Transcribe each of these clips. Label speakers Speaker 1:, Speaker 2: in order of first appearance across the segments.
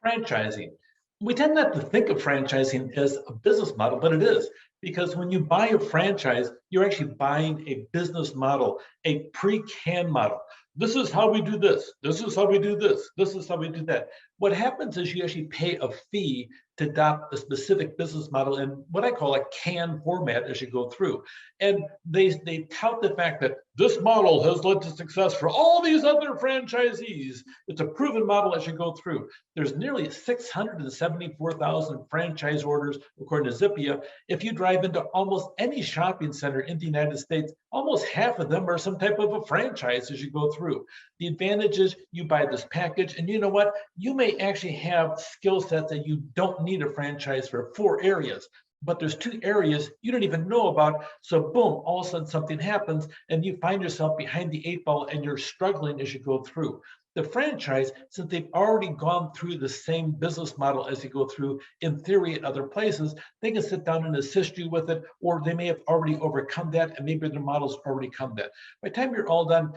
Speaker 1: Franchising. We tend not to think of franchising as a business model, but it is because when you buy a franchise, you're actually buying a business model, a pre-canned model. This is how we do this. This is how we do this. This is how we do that. What happens is you actually pay a fee to adopt a specific business model in what I call a canned format as you go through. And they tout the fact that this model has led to success for all these other franchisees. It's a proven model as you go through. There's nearly 674,000 franchise orders, according to Zippia. If you drive into almost any shopping center in the United States, almost half of them are some type of a franchise as you go through. The advantage is you buy this package, and you know what? You may actually have skill sets that you don't need a franchise for 4 areas, but there's 2 areas you don't even know about. So boom, all of a sudden something happens and you find yourself behind the 8 ball and you're struggling as you go through. The franchise, since they've already gone through the same business model as you go through in theory at other places, they can sit down and assist you with it, or they may have already overcome that and maybe their model's already come that. By the time you're all done,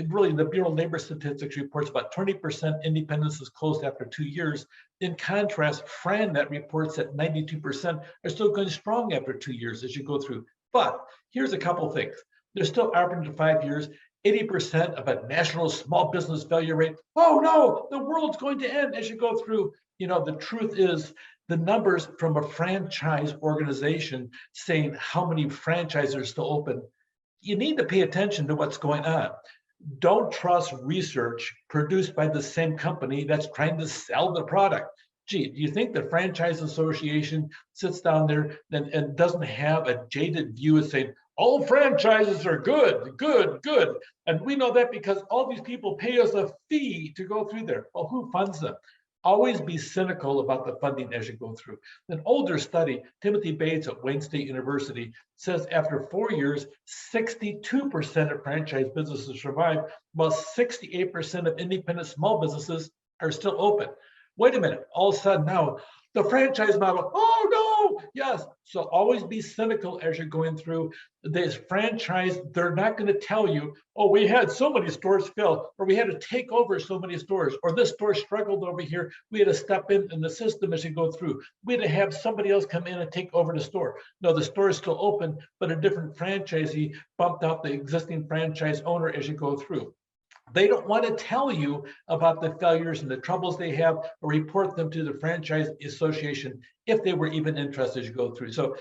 Speaker 1: really the Bureau of Labor Statistics reports about 20% independence is closed after 2 years. In contrast, FranNet reports that 92% are still going strong after 2 years as you go through. But here's a couple things. They're still operating for 5 years. 80% of a national small business failure rate. Oh no, the world's going to end as you go through. You know, the truth is the numbers from a franchise organization saying how many franchises are still open. You need to pay attention to what's going on. Don't trust research produced by the same company that's trying to sell the product. Gee, do you think the Franchise Association sits down there and doesn't have a jaded view of saying, all franchises are good, good, good. And we know that because all these people pay us a fee to go through there. Well, who funds them? Always be cynical about the funding as you go through. An older study, Timothy Bates at Wayne State University, says after 4 years, 62% of franchise businesses survive, while 68% of independent small businesses are still open. Wait a minute, all of a sudden now, the franchise model, oh no, yes. So always be cynical as you're going through this franchise. They're not going to tell you, oh, we had so many stores fail, or we had to take over so many stores, or this store struggled over here. We had to step in the system as you go through. We had to have somebody else come in and take over the store. No, the store is still open, but a different franchisee bumped out the existing franchise owner as you go through. They don't want to tell you about the failures and the troubles they have or report them to the Franchise Association if they were even interested as you go through. So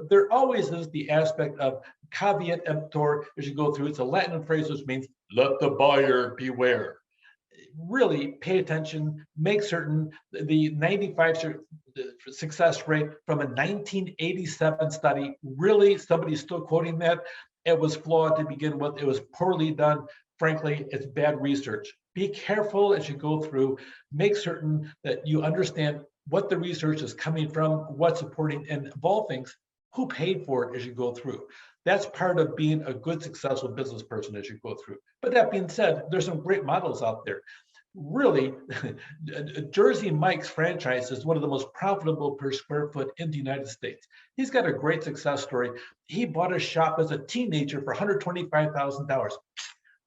Speaker 1: there always is the aspect of caveat emptor as you go through. It's a Latin phrase which means let the buyer beware. Really pay attention, make certain the 95 success rate from a 1987 study, really somebody's still quoting that. It was flawed to begin with. It was poorly done. Frankly, it's bad research. Be careful as you go through. Make certain that you understand what the research is coming from, what's supporting, and of all things, who paid for it as you go through. That's part of being a good, successful business person as you go through. But that being said, there's some great models out there. Really, Jersey Mike's franchise is one of the most profitable per square foot in the United States. He's got a great success story. He bought a shop as a teenager for $125,000.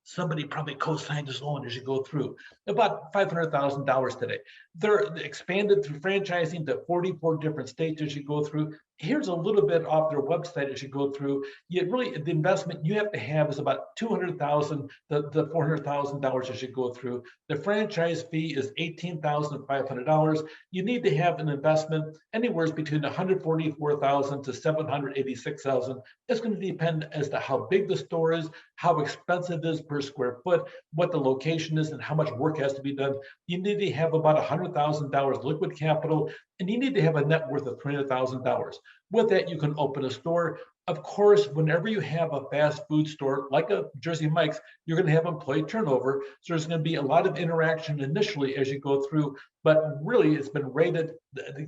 Speaker 1: Somebody probably co-signed his loan as you go through. About $500,000 today. They're expanded through franchising to 44 different states as you go through. Here's a little bit off their website as you go through. The investment you have to have is about $200,000 to $400,000 as you go through. The franchise fee is $18,500. You need to have an investment anywhere between $144,000 to $786,000. It's going to depend as to how big the store is, how expensive it is per square foot, what the location is, and how much work has to be done. You need to have about $100,000 liquid capital, and you need to have a net worth of $300,000. With that, you can open a store. Of course, whenever you have a fast food store like a Jersey Mike's, you're going to have employee turnover. So there's going to be a lot of interaction initially as you go through. But really, it's been rated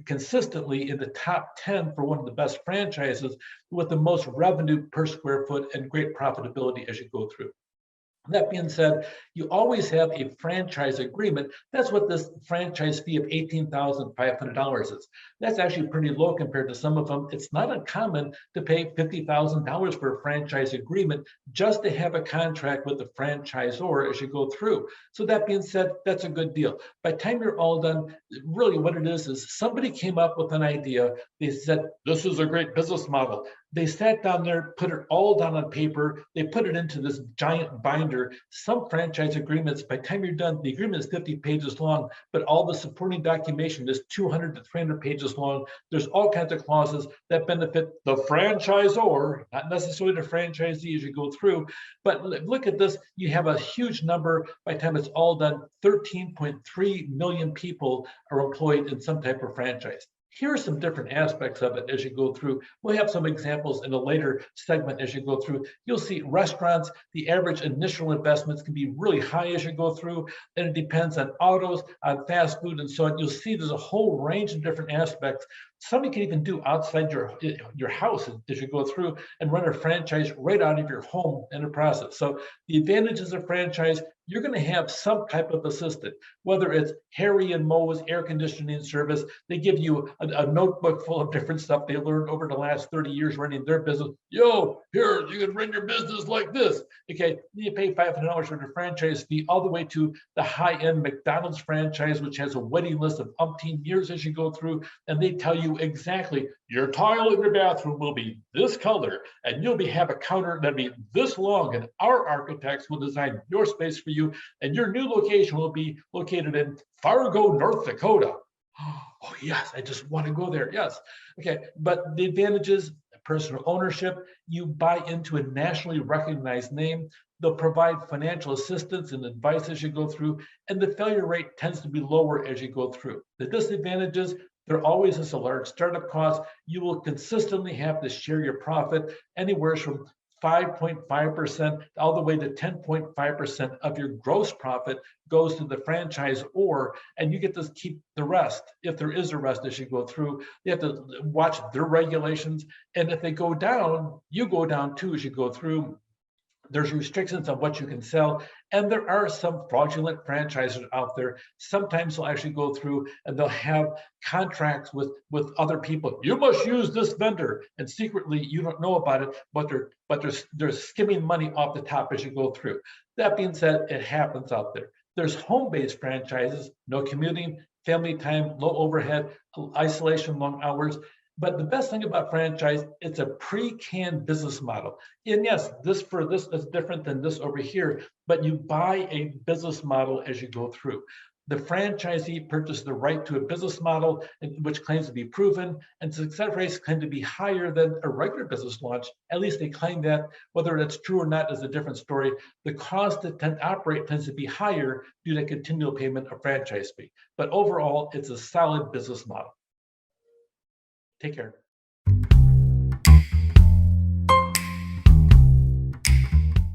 Speaker 1: consistently in the top 10 for one of the best franchises with the most revenue per square foot and great profitability as you go through. That being said, you always have a franchise agreement. That's what this franchise fee of $18,500 is. That's actually pretty low compared to some of them. It's not uncommon to pay $50,000 for a franchise agreement just to have a contract with the franchisor as you go through. So that being said, that's a good deal. By the time you're all done, really what it is somebody came up with an idea. They said, this is a great business model. They sat down there, put it all down on paper. They put it into this giant binder. Some franchise agreements, by the time you're done, the agreement is 50 pages long, but all the supporting documentation is 200 to 300 pages long. There's all kinds of clauses that benefit the franchisor, not necessarily the franchisee as you go through. But look at this. You have a huge number. By the time it's all done, 13.3 million people are employed in some type of franchise. Here are some different aspects of it as you go through. We'll have some examples in a later segment as you go through. You'll see restaurants, the average initial investments can be really high as you go through. Then it depends on autos, on fast food, and so on. You'll see there's a whole range of different aspects. Some you can even do outside your house as you go through and run a franchise right out of your home in the process. So the advantages of franchise, you're going to have some type of assistant, whether it's Harry and Moe's air conditioning service. They give you a notebook full of different stuff they learned over the last 30 years running their business. Yo, here, you can run your business like this. Okay, you pay $500 for the franchise fee, all the way to the high-end McDonald's franchise, which has a waiting list of umpteen years as you go through, and they tell you exactly your tile in your bathroom will be this color, and you'll have a counter that'll be this long, and our architects will design your space for you, and your new location will be located in Fargo, North Dakota. Oh, yes, I just want to go there. Yes. Okay. But the advantages, personal ownership, you buy into a nationally recognized name. They'll provide financial assistance and advice as you go through, and the failure rate tends to be lower as you go through. The disadvantages, there always is a large startup cost. You will consistently have to share your profit anywhere from 5.5% all the way to 10.5% of your gross profit goes to the franchisor, and you get to keep the rest. If there is a rest as you go through, you have to watch their regulations. And if they go down, you go down too as you go through. There's restrictions on what you can sell, and there are some fraudulent franchisers out there. Sometimes they'll actually go through and they'll have contracts with other people. You must use this vendor, and secretly you don't know about it, but they're skimming money off the top as you go through. That being said, it happens out there. There's home-based franchises, no commuting, family time, low overhead, isolation, long hours. But the best thing about franchise, it's a pre-canned business model. And yes, this is different than this over here, but you buy a business model as you go through. The franchisee purchased the right to a business model which claims to be proven, and success rates claim to be higher than a regular business launch. At least they claim that. Whether that's true or not is a different story. The cost to operate tends to be higher due to continual payment of franchise fee. But overall, it's a solid business model. Take care.